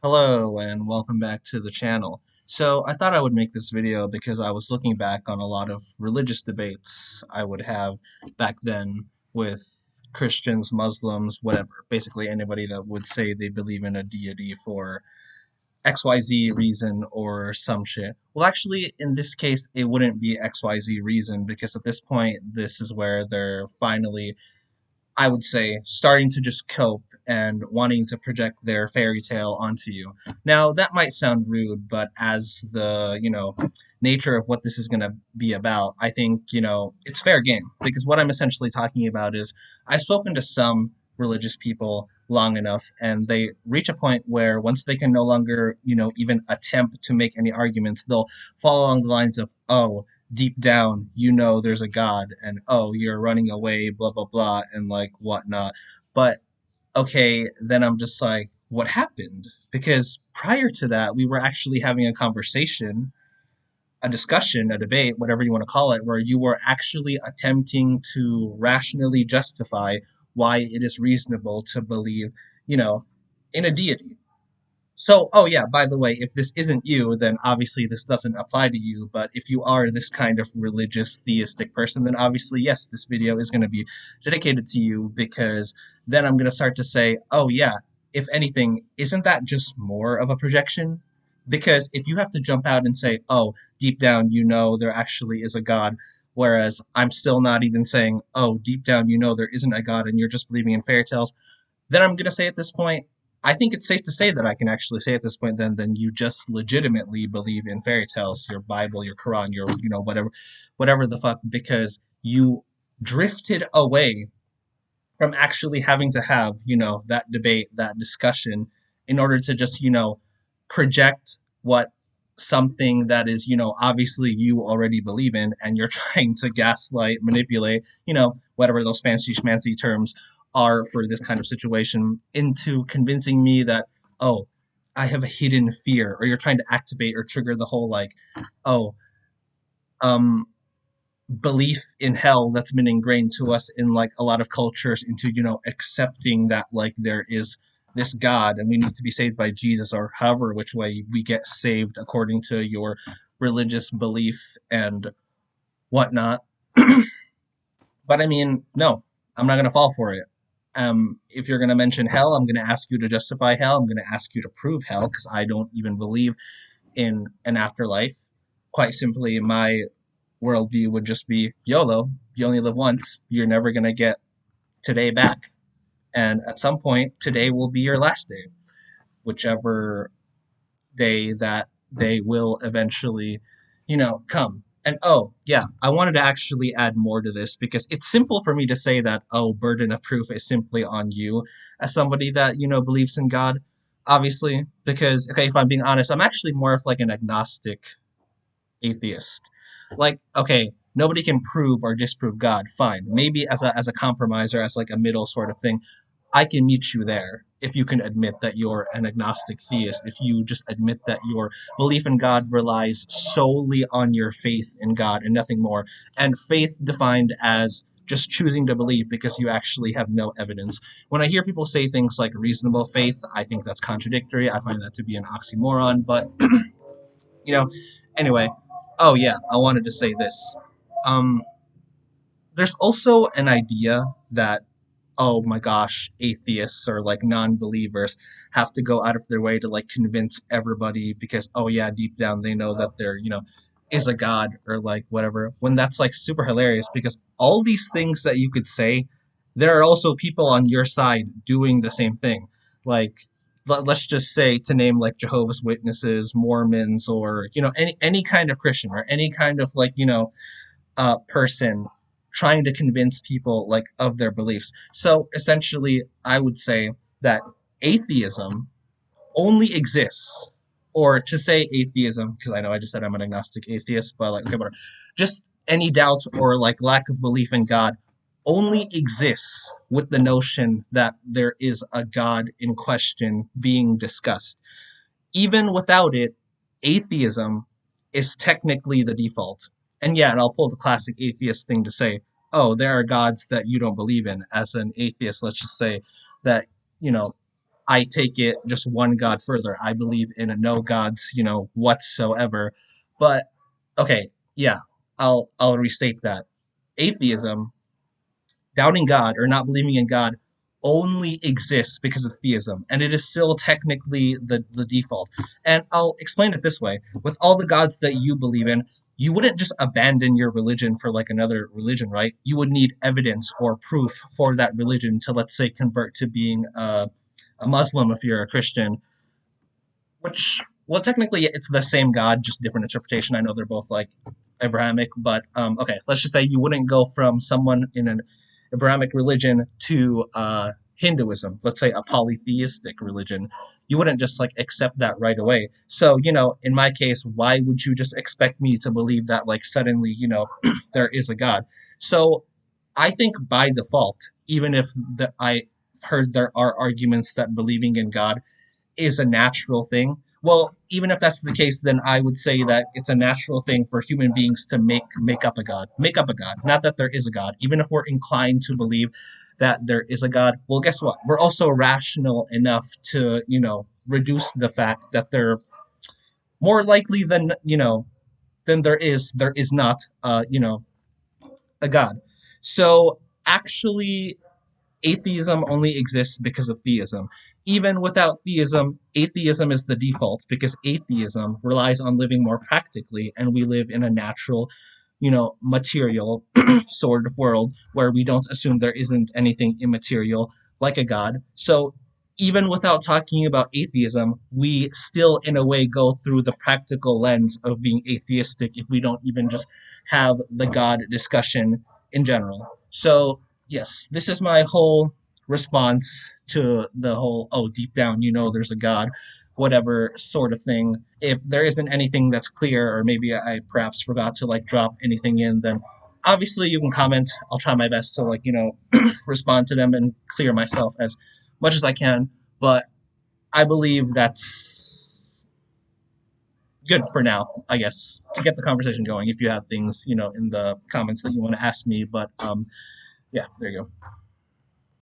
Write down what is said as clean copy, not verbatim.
Hello and welcome back to the channel. So I thought I would make this video because I was looking back on a lot of religious debates I would have back then with Christians, Muslims, whatever. Basically anybody that would say they believe in a deity for XYZ reason or some shit. Well, actually, in this case, it wouldn't be XYZ reason because at this point, this is where they're finally, I would say, starting to just cope and wanting to project their fairy tale onto you. Now, that might sound rude, but as the nature of what this is going to be about, I think it's fair game. Because what I'm essentially talking about is I've spoken to some religious people long enough, and they reach a point where once they can no longer even attempt to make any arguments, they'll fall along the lines of, oh, deep down you know there's a god, and oh, you're running away, blah blah blah, and like whatnot. But okay, then I'm just like, what happened? Because prior to that we were actually having a conversation, a discussion, a debate, whatever you want to call it, where you were actually attempting to rationally justify why it is reasonable to believe in a deity. So, oh yeah, by the way, if this isn't you, then obviously this doesn't apply to you. But if you are this kind of religious, theistic person, then obviously, yes, this video is going to be dedicated to you because then I'm going to start to say, oh yeah, if anything, isn't that just more of a projection? Because if you have to jump out and say, oh, deep down, you know there actually is a God, whereas I'm still not even saying, oh, deep down, you know there isn't a God and you're just believing in fairy tales, then I'm going to say at this point, I think it's safe to say that I can actually say at this point then you just legitimately believe in fairy tales, your Bible, your Quran, your whatever the fuck, because you drifted away from actually having to have that debate, that discussion in order to just project what something that is obviously you already believe in, and you're trying to gaslight, manipulate whatever those fancy schmancy terms are for this kind of situation, into convincing me that, oh, I have a hidden fear, or you're trying to activate or trigger the whole like, oh, um, belief in hell that's been ingrained to us in like a lot of cultures into accepting that like there is this God and we need to be saved by Jesus, or however which way we get saved according to your religious belief and whatnot. But I mean, no, I'm not gonna fall for it. If you're gonna mention hell, I'm gonna ask you to justify hell. I'm gonna ask you to prove hell because I don't even believe in an afterlife. Quite simply, my worldview would just be YOLO. You only live once. You're never going to get today back. And at some point, today will be your last day, whichever day that they will eventually come. And oh, yeah, I wanted to actually add more to this because it's simple for me to say that, oh, burden of proof is simply on you as somebody that believes in God, obviously. Because, okay, if I'm being honest, I'm actually more of like an agnostic atheist. Like, okay, nobody can prove or disprove God. Fine. Maybe as a compromise or as like a middle sort of thing, I can meet you there if you can admit that you're an agnostic theist, if you just admit that your belief in God relies solely on your faith in God and nothing more. And faith defined as just choosing to believe because you actually have no evidence. When I hear people say things like reasonable faith, I think that's contradictory. I find that to be an oxymoron, but you know, anyway. Oh yeah, I wanted to say this. Um, there's also an idea that, oh my gosh, atheists or like non-believers have to go out of their way to like convince everybody because, oh yeah, deep down they know that there is a god or like whatever. When that's like super hilarious because all these things that you could say, there are also people on your side doing the same thing. Like, let's just say, to name like Jehovah's Witnesses, Mormons, or any kind of Christian or any kind of like person trying to convince people like of their beliefs. So essentially, I would say that atheism only exists, or to say atheism, because I know I just said I'm an agnostic atheist, but like, okay, whatever. Just any doubt or like lack of belief in God only exists with the notion that there is a God in question being discussed. Even without it, atheism is technically the default. And yeah, and I'll pull the classic atheist thing to say, oh, there are gods that you don't believe in. As an atheist, let's just say that, you know, I take it just one God further. I believe in a no gods, whatsoever. But okay, yeah, I'll restate that. Atheism, doubting God or not believing in God, only exists because of theism, and it is still technically the default. And I'll explain it this way: with all the gods that you believe in, you wouldn't just abandon your religion for like another religion, right? You would need evidence or proof for that religion to, let's say, convert to being a Muslim if you're a Christian, which, well, technically it's the same God, just different interpretation. I know they're both like Abrahamic, but okay, let's just say you wouldn't go from someone in an Abrahamic religion to Hinduism, let's say a polytheistic religion. You wouldn't just like accept that right away. So, in my case, why would you just expect me to believe that like suddenly, there is a God? So I think by default, even if I heard there are arguments that believing in God is a natural thing. Well, even if that's the case, then I would say that it's a natural thing for human beings to make up a god, make up a god. Not that there is a god. Even if we're inclined to believe that there is a god, well, guess what? We're also rational enough to, reduce the fact that they're more likely than than there is not, a god. So actually, atheism only exists because of theism. Even without theism, atheism is the default because atheism relies on living more practically, and we live in a natural, material sort of world where we don't assume there isn't anything immaterial like a god. So even without talking about atheism, we still, in a way, go through the practical lens of being atheistic if we don't even just have the God discussion in general. So yes, this is my whole response to the whole, oh, deep down, there's a God, whatever sort of thing. If there isn't anything that's clear, or maybe I perhaps forgot to like drop anything in, then obviously you can comment. I'll try my best to like, respond to them and clear myself as much as I can. But I believe that's good for now, I guess, to get the conversation going. If you have things, in the comments that you want to ask me, but yeah, there you go.